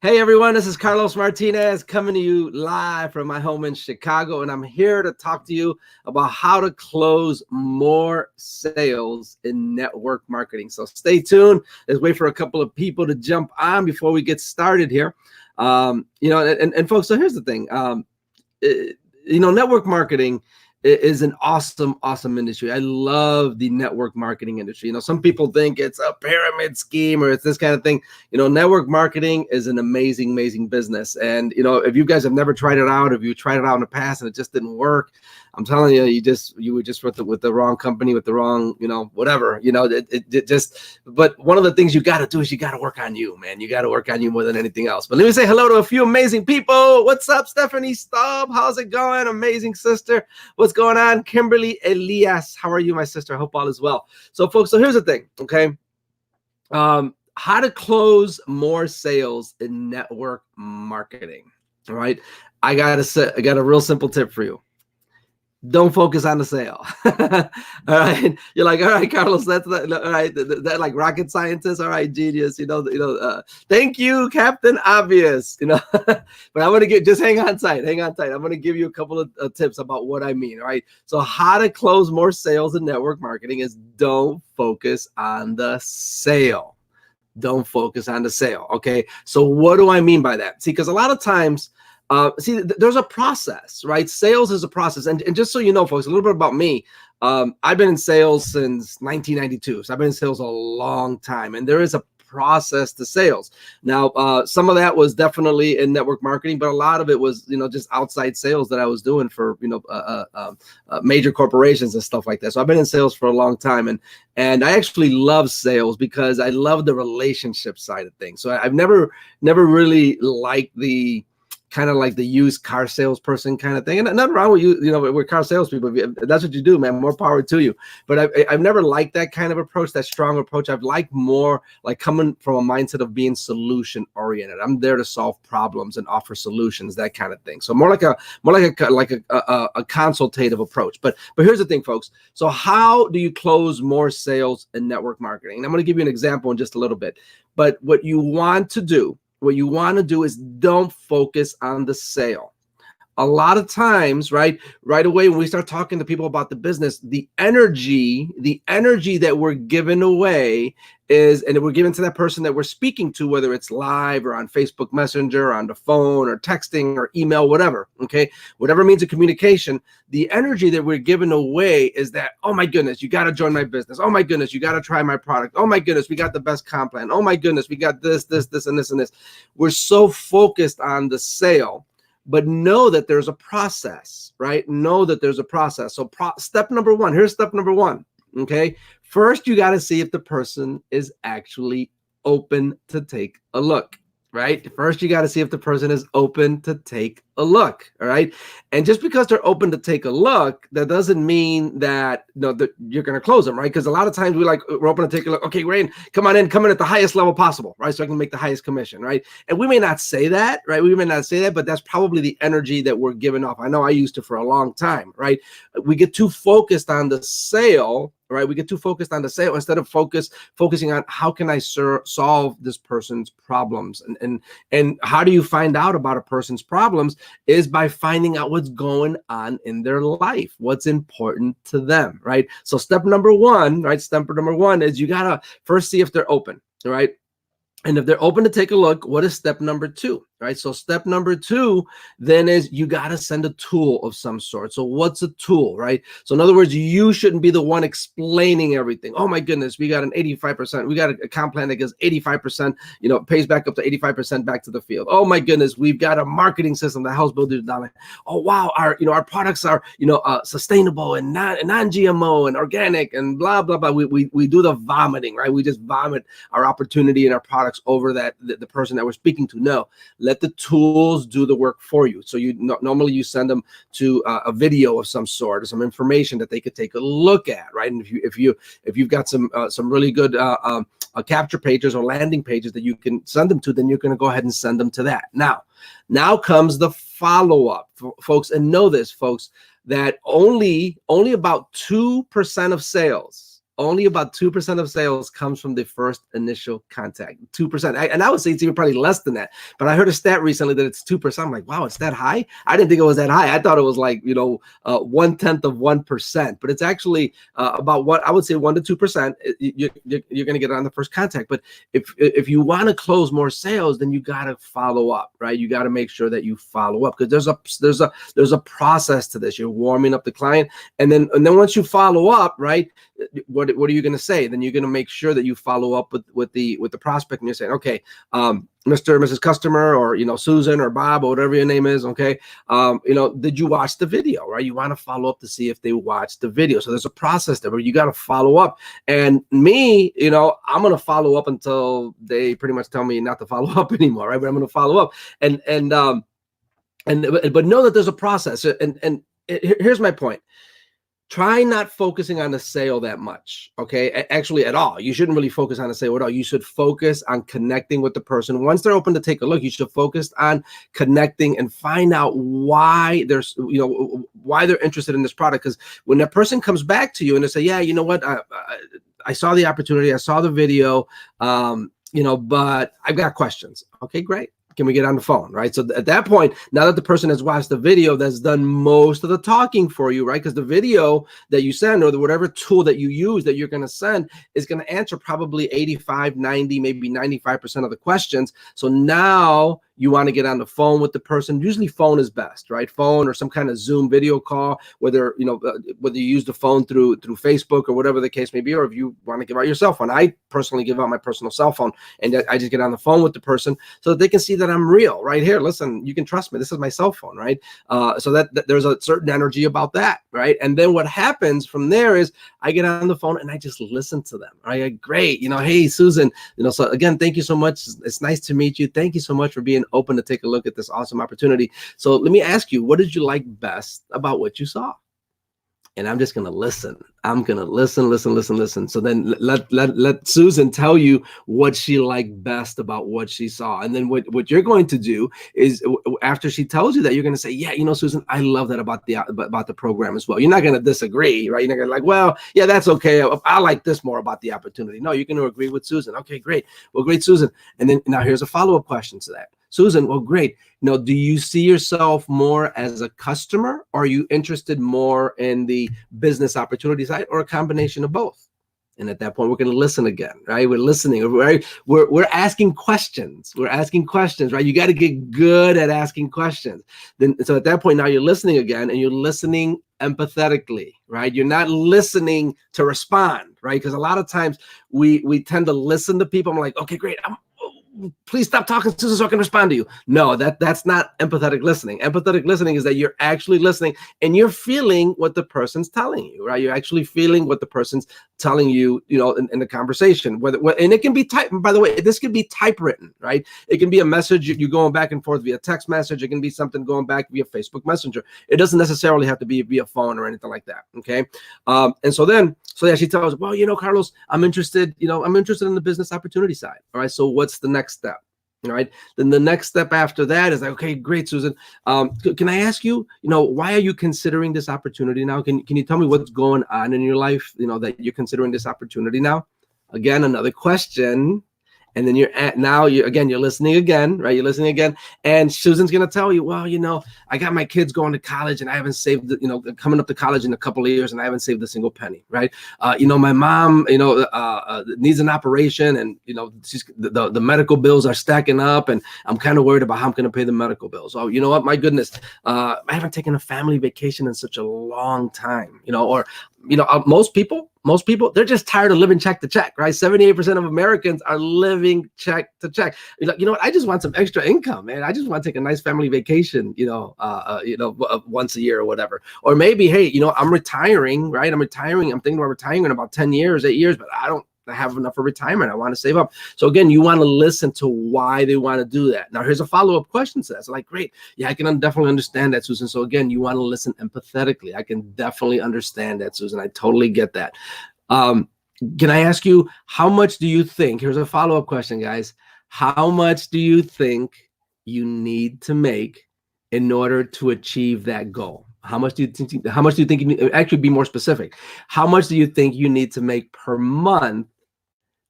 Hey everyone, this is Carlos Martinez coming to you live from my home in Chicago, and I'm here to talk to you about how to close more sales in network marketing. So stay tuned. Let's wait for a couple of people to jump on before we get started here. And folks, so here's the thing. Network marketing is an awesome industry. I love the network marketing industry. Some people think it's a pyramid scheme or it's this kind of thing. Network marketing is an amazing business. And, if you guys have never tried it out, if you tried it out in the past and it just didn't work, I'm telling you, you were just with the wrong company, with the wrong, whatever, but one of the things you got to do is you got to work on you, man. You got to work on you more than anything else. But let me say hello to a few amazing people. What's up, Stephanie Staub? How's it going? Amazing sister. What's going on? Kimberly Elias. How are you, my sister? I hope all is well. So folks, so here's the thing. Okay. How to close more sales in network marketing. All right. I got a real simple tip for you. Don't focus on the sale. All right. You're like, all right, Carlos, that's that. All right. That like rocket scientist. All right. Genius. Thank you, Captain Obvious, but I want to just hang on tight. I'm going to give you a couple of tips about what I mean. All right. So how to close more sales in network marketing is don't focus on the sale. Don't focus on the sale. Okay. So what do I mean by that? See, because a lot of times, there's a process, right? Sales is a process. And just so you know, folks, a little bit about me. I've been in sales since 1992. So I've been in sales a long time. And there is a process to sales. Now, some of that was definitely in network marketing, but a lot of it was, just outside sales that I was doing for, major corporations and stuff like that. So I've been in sales for a long time. And I actually love sales because I love the relationship side of things. So I've never really liked the kind of like the used car salesperson kind of thing. And nothing wrong with you, we're car salespeople. If that's what you do, man, more power to you. But I've never liked that kind of approach, that strong approach. I've liked more like coming from a mindset of being solution oriented. I'm there to solve problems and offer solutions, that kind of thing. So more like a consultative approach. But here's the thing, folks. So how do you close more sales in network marketing? And I'm going to give you an example in just a little bit. But what you want to do is don't focus on the sale. A lot of times, right away when we start talking to people about the business, the energy that we're giving away and we're giving to that person that we're speaking to, whether it's live or on Facebook Messenger, or on the phone or texting or email, whatever, okay? Whatever means of communication, the energy that we're giving away is that, oh my goodness, you got to join my business. Oh my goodness, you got to try my product. Oh my goodness, we got the best comp plan. Oh my goodness, we got this, and this. We're so focused on the sale. But know that there's a process, right? Know that there's a process. So step number one, here's step number one, okay? First, you got to see if the person is actually open to take a look, right? First, you got to see if the person is open to take a look, all right? And just because they're open to take a look, that doesn't mean that, that you're going to close them, right? Because a lot of times we're open to take a look. Okay, Rain, come in at the highest level possible, right? So I can make the highest commission, right? And we may not say that, right? But that's probably the energy that we're giving off. I know I used to for a long time, right? We get too focused on the sale, right? We get too focused on the sale instead of focusing on how can I solve this person's problems, and how do you find out about a person's problems is by finding out what's going on in their life, what's important to them, right? So step number one is you gotta first see if they're open, right? And if they're open to take a look, what is step number two, right? So step number two then is you got to send a tool of some sort. So what's a tool, right? So in other words, you shouldn't be the one explaining everything. Oh my goodness, we got an 85%. We got a comp plan that gives 85%, pays back up to 85% back to the field. Oh my goodness, we've got a marketing system that helps build it down. Oh wow, our products are, sustainable and non-GMO and organic and blah, blah, blah. We do the vomiting, right? We just vomit our opportunity and our products over the person that we're speaking to. No, let the tools do the work for you. So normally you send them to a video of some sort or some information that they could take a look at, right? And if you've got some really good capture pages or landing pages that you can send them to, then you're going to go ahead and send them to that. Now comes the follow-up, folks, and know this, folks, that only about 2% of sales only about 2% of sales comes from the first initial contact. 2%. And I would say it's even probably less than that. But I heard a stat recently that it's 2%. I'm like, wow, it's that high? I didn't think it was that high. I thought it was like, 1/10 of 1%. But it's actually about what I would say 1 to 2%. You're going to get on the first contact. But if you want to close more sales, then you got to follow up, right? You got to make sure that you follow up, because there's a process to this. You're warming up the client, and then once you follow up, right? What are you going to say? Then you're going to make sure that you follow up with the prospect, and you're saying, okay, Mr. or Mrs. Customer, or Susan or Bob or whatever your name is, okay, did you watch the video, right? You want to follow up to see if they watched the video. So there's a process there, but you got to follow up. And me, I'm going to follow up until they pretty much tell me not to follow up anymore, right? But I'm going to follow up, but know that there's a process. And here's my point. Try not focusing on the sale that much, okay? Actually, at all. You shouldn't really focus on the sale at all. You should focus on connecting with the person. Once they're open to take a look, you should focus on connecting and find out why why they're interested in this product. Because when that person comes back to you and they say, yeah, you know what, I saw the opportunity, I saw the video, but I've got questions. Okay, great. Can we get on the phone, right? So at that point, now that the person has watched the video, that's done most of the talking for you, right? Because the video that you send, or whatever tool that you use that you're going to send, is going to answer probably 85, 90, maybe 95% of the questions. So now you want to get on the phone with the person. Usually phone is best, right? Phone or some kind of Zoom video call, whether you use the phone through Facebook or whatever the case may be, or if you want to give out your cell phone. I personally give out my personal cell phone, and I just get on the phone with the person so that they can see that I'm real right here. Listen, you can trust me. This is my cell phone, right? So that there's a certain energy about that, right? And then what happens from there is I get on the phone and I just listen to them. Right? Great. Hey, Susan, so again, thank you so much. It's nice to meet you. Thank you so much for being open to take a look at this awesome opportunity. So let me ask you, what did you like best about what you saw? And I'm just going to listen. I'm going to listen. So then let Susan tell you what she liked best about what she saw. And then what you're going to do is, after she tells you that, you're going to say, yeah, Susan, I love that about the program as well. You're not going to disagree, right? You're not going to like, well, yeah, that's okay. I like this more about the opportunity. No, you're going to agree with Susan. Okay, great. Well, great, Susan. And then now here's a follow-up question to that. Susan, well, great. Do you see yourself more as a customer, or are you interested more in the business opportunity side, or a combination of both? And at that point, we're going to listen again, right? We're listening, right? We're asking questions. We're asking questions, right? You got to get good at asking questions. So at that point, now you're listening again, and you're listening empathetically, right? You're not listening to respond, right? Because a lot of times we tend to listen to people. I'm like, okay, great. Please stop talking, Susan, so I can respond to you. No, that's not empathetic listening. Empathetic listening is that you're actually listening and you're feeling what the person's telling you, right? You're actually feeling what the person's telling you, in the conversation. And it can be typed. By the way, this can be typewritten, right? It can be a message you're going back and forth via text message. It can be something going back via Facebook Messenger. It doesn't necessarily have to be via phone or anything like that. Okay. And so yeah, she tells, well, Carlos, I'm interested in the business opportunity side. All right. So what's the next step? All right. Then the next step after that is like, okay, great, Susan. Can I ask you, why are you considering this opportunity now? Can you tell me what's going on in your life, that you're considering this opportunity now? Again, another question. And then you're listening again, right? You're listening again. And Susan's going to tell you, well, I got my kids going to college and I haven't saved, coming up to college in a couple of years and I haven't saved a single penny, right? My mom, needs an operation and, she's the medical bills are stacking up and I'm kind of worried about how I'm going to pay the medical bills. Oh, you know what? My goodness, I haven't taken a family vacation in such a long time, most people, they're just tired of living check to check, right? 78% of Americans are living check to check. I just want some extra income, man. I just want to take a nice family vacation, once a year or whatever. Or maybe, hey, I'm retiring, right? I'm thinking about retiring in about 10 years, 8 years, but I don't have enough for retirement. I want to save up. So again, you want to listen to why they want to do that. Now, here's a follow-up question to that. So like, great. Yeah, I can definitely understand that, Susan. So again, you want to listen empathetically. I can definitely understand that, Susan. I totally get that. Can I ask you, how much do you think, here's a follow-up question, guys. How much do you think you need to make in order to achieve that goal? How much do you think? How much do you think you need, actually be more specific? How much do you think you need to make per month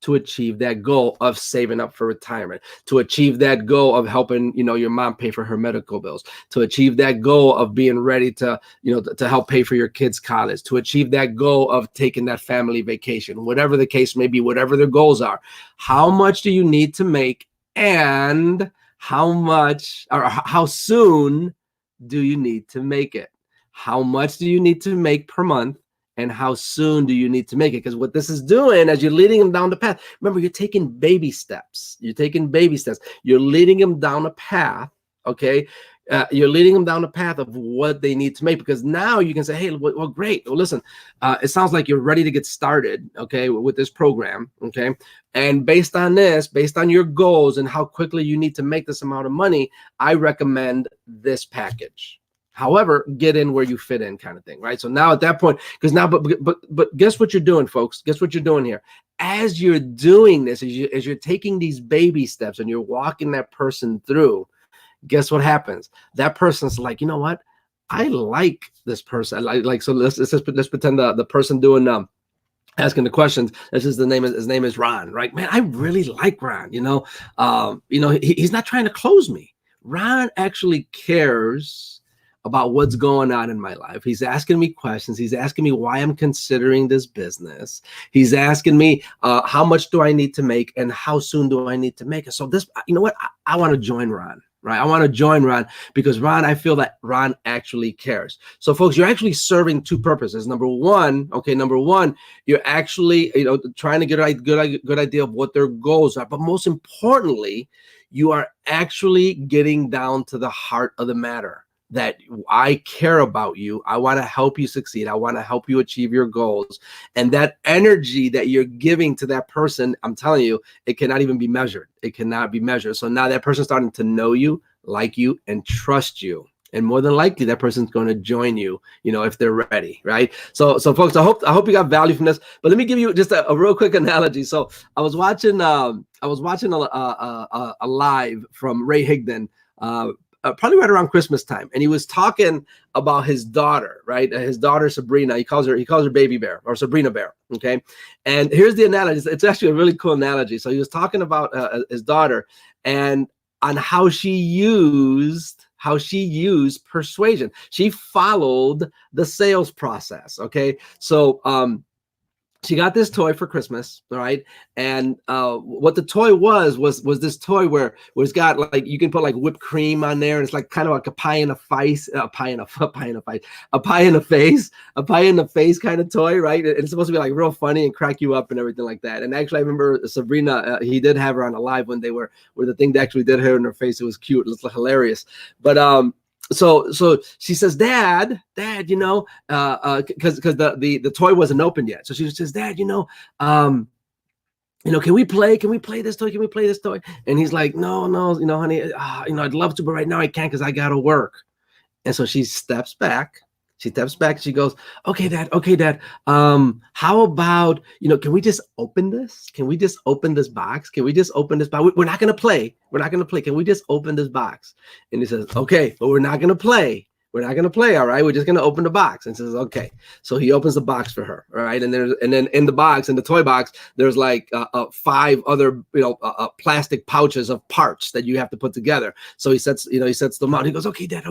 to achieve that goal of saving up for retirement, to achieve that goal of helping, your mom pay for her medical bills, to achieve that goal of being ready to, to help pay for your kids' college, to achieve that goal of taking that family vacation, whatever the case may be, whatever their goals are. How much do you need to make, and how much or how soon do you need to make it? How much do you need to make per month? And how soon do you need to make it? Because what this is doing, as you're leading them down the path, remember, you're taking baby steps. You're taking baby steps. You're leading them down a path, okay? You're leading them down the path of what they need to make, because now you can say, hey, well, great. Well, listen, it sounds like you're ready to get started, okay, with this program, okay? And based on this, based on your goals and how quickly you need to make this amount of money, I recommend this package. However, get in where you fit in, kind of thing, right? So now at that point, because now, but guess what you're doing, folks? Guess what you're doing here? As you're doing this, as you're taking these baby steps and you're walking that person through, guess what happens? That person's like, you know what? I like this person. Like so. Let's pretend the person doing asking the questions. His name is Ron, right? Man, I really like Ron. He's not trying to close me. Ron actually cares about what's going on in my life. He's asking me questions. He's asking me why I'm considering this business. He's asking me how much do I need to make and how soon do I need to make it. So this, you know what? I want to join Ron, right? I want to join Ron because Ron, I feel that Ron actually cares. So folks, you're actually serving two purposes. Number one, you're actually, trying to get a good idea of what their goals are. But most importantly, you are actually getting down to the heart of the matter. That I care about you. I want to help you succeed. I want to help you achieve your goals. And that energy that you're giving to that person, I'm telling you, it cannot even be measured. It cannot be measured. So now that person's starting to know you, like you, and trust you. And more than likely, that person's going to join you, if they're ready, right? So folks, I hope you got value from this. But let me give you just a real quick analogy. So I was watching a live from Ray Higdon, probably right around Christmas time, and he was talking about his daughter, right? His daughter Sabrina. He calls her Baby Bear or Sabrina Bear. Okay, and here's the analogy. It's actually a really cool analogy. So he was talking about his daughter and on how she used persuasion. She followed the sales process. Okay, so she got this toy for Christmas, all right? And what the toy was this toy where it's got like, you can put like whipped cream on there, and it's like kind of like a pie in the face kind of toy, right? And it's supposed to be like real funny and crack you up and everything like that. And actually, I remember Sabrina, he did have her on a live when they were where the thing that actually did her in her face. It was cute, it was hilarious. But so she says, Dad, because the toy wasn't open yet. So she says, Dad, can we play this toy? Can we play this toy? And he's like, no, honey, I'd love to, but right now I can't because I gotta work. And so she steps back. She goes, okay, Dad. How about, can we just open this? Can we just open this box? We're not going to play. Can we just open this box? And he says, okay, but we're not going to play. All right. We're just going to open the box. And says, okay. So he opens the box for her. All right. And then in the box, in the toy box, there's like 5 other, plastic pouches of parts that you have to put together. So he sets them out. He goes, okay, Dad,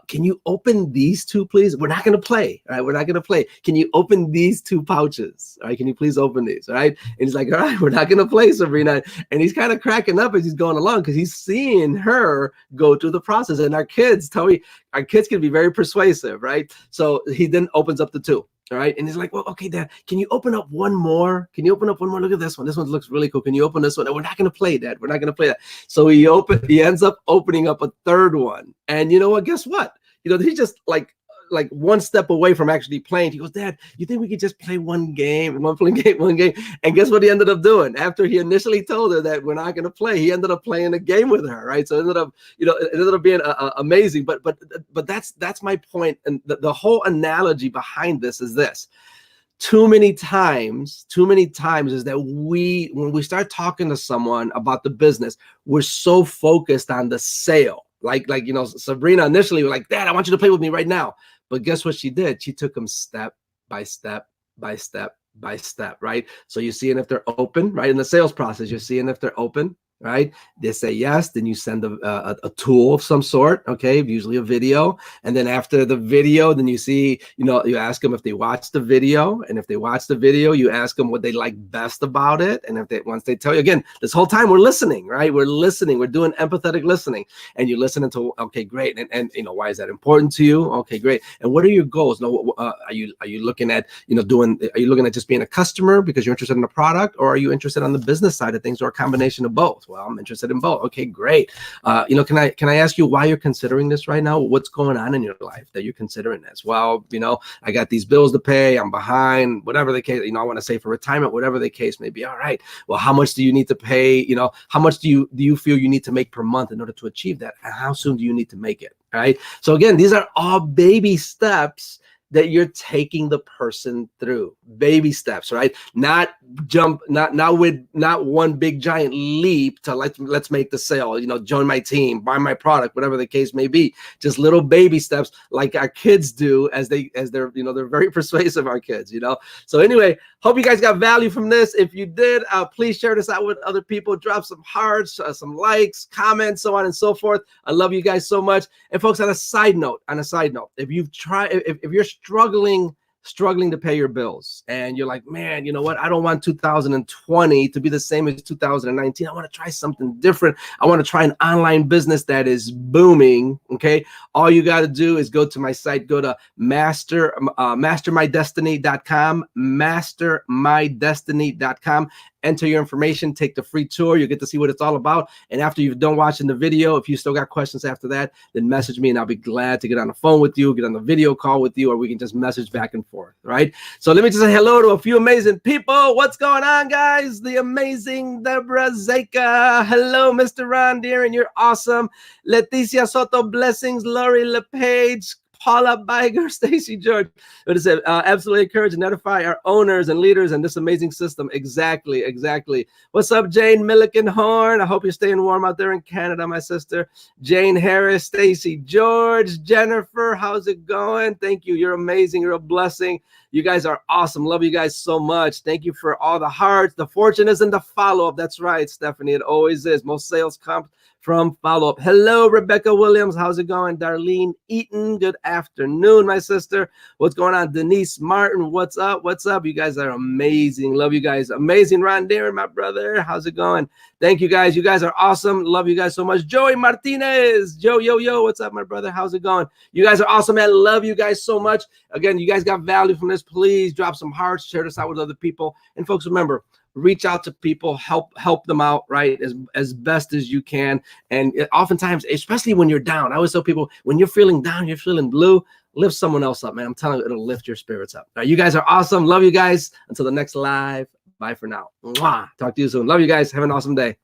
can you open these 2, please? We're not going to play. All right. We're not going to play. Can you open these 2 pouches? All right. Can you please open these? All right. And he's like, all right, we're not going to play, Sabrina. And he's kind of cracking up as he's going along because he's seeing her go through the process. And our kids can be very persuasive, right? So he then opens up the 2, all right? And he's like, well, okay, Dad, can you open up one more? Look at this one. This one looks really cool. Can you open this one? And we're not going to play, Dad. We're not going to play that. So he ends up opening up a 3rd one. And you know what? Guess what? He's just like one step away from actually playing. He goes, Dad, you think we could just play one game? And guess what he ended up doing? After he initially told her that we're not going to play, he ended up playing a game with her, right? So it ended up being amazing. But that's my point. And the whole analogy behind this is this. Too many times is that when we start talking to someone about the business, we're so focused on the sale. Like Sabrina initially was like, Dad, I want you to play with me right now. But guess what she did? She took them step by step by step by step, right? So you're seeing if they're open, right? In the sales process, you're seeing if they're open, right? They say yes, then you send a tool of some sort, okay, usually a video. And then after the video, then you see, you ask them if they watch the video. And if they watch the video, you ask them what they like best about it. And once they tell you, again, this whole time we're listening, right? We're listening, we're doing empathetic listening. And you're listening to, okay, great. And why is that important to you? Okay, great. And what are your goals? Now, are you looking at, are you looking at just being a customer because you're interested in the product, or are you interested on the business side of things, or a combination of both? Well, I'm interested in both. Okay, great. Can I ask you why you're considering this right now? What's going on in your life that you're considering this? Well, I got these bills to pay. I'm behind, whatever the case, I want to save for retirement, whatever the case may be. All right. Well, how much do you need to pay? How much do you feel you need to make per month in order to achieve that? And how soon do you need to make it? All right. So again, these are all baby steps that you're taking the person through. Baby steps, right? Not one big giant leap to let's make the sale, join my team, buy my product, whatever the case may be. Just little baby steps like our kids do as they're they're very persuasive, our kids, So anyway, hope you guys got value from this. If you did, please share this out with other people. Drop some hearts, some likes, comments, so on and so forth. I love you guys so much. And folks, on a side note, if you're struggling to pay your bills and you're like, man, you know what? I don't want 2020 to be the same as 2019. I want to try something different. I want to try an online business that is booming. Okay. All you got to do is go to my site, go to mastermydestiny.com, mastermydestiny.com. Enter your information, take the free tour. You'll get to see what it's all about. And after you're done watching the video, if you still got questions after that, then message me and I'll be glad to get on the phone with you, get on the video call with you, or we can just message back and forth, right? So let me just say hello to a few amazing people. What's going on, guys? The amazing Deborah Zeka. Hello, Mr. Ron Deeren. You're awesome. Leticia Soto, blessings. Lori LePage, Paula Biger, Stacy George. What is it? Absolutely encourage and notify our owners and leaders in this amazing system. Exactly. What's up, Jane Milliken Horn? I hope you're staying warm out there in Canada, my sister. Jane Harris, Stacy George, Jennifer, how's it going? Thank you. You're amazing. You're a blessing. You guys are awesome. Love you guys so much. Thank you for all the hearts. The fortune is in the follow-up. That's right, Stephanie. It always is. Most sales come from follow-up. Hello, Rebecca Williams. How's it going? Darlene Eaton. Good afternoon, my sister. What's going on? Denise Martin. What's up? You guys are amazing. Love you guys. Amazing. Ron Deeren, my brother. How's it going? Thank you, guys. You guys are awesome. Love you guys so much. Joey Martinez. Yo. What's up, my brother? How's it going? You guys are awesome, man. Love you guys so much. Again, you guys got value from this. Please drop some hearts. Share this out with other people. And folks, remember, reach out to people, help them out, right, as best as you can. And oftentimes, especially when you're down, I always tell people, when you're feeling down, you're feeling blue, lift someone else up, man. I'm telling you, it'll lift your spirits up. All right, you guys are awesome. Love you guys. Until the next live, bye for now. Mwah. Talk to you soon. Love you guys. Have an awesome day.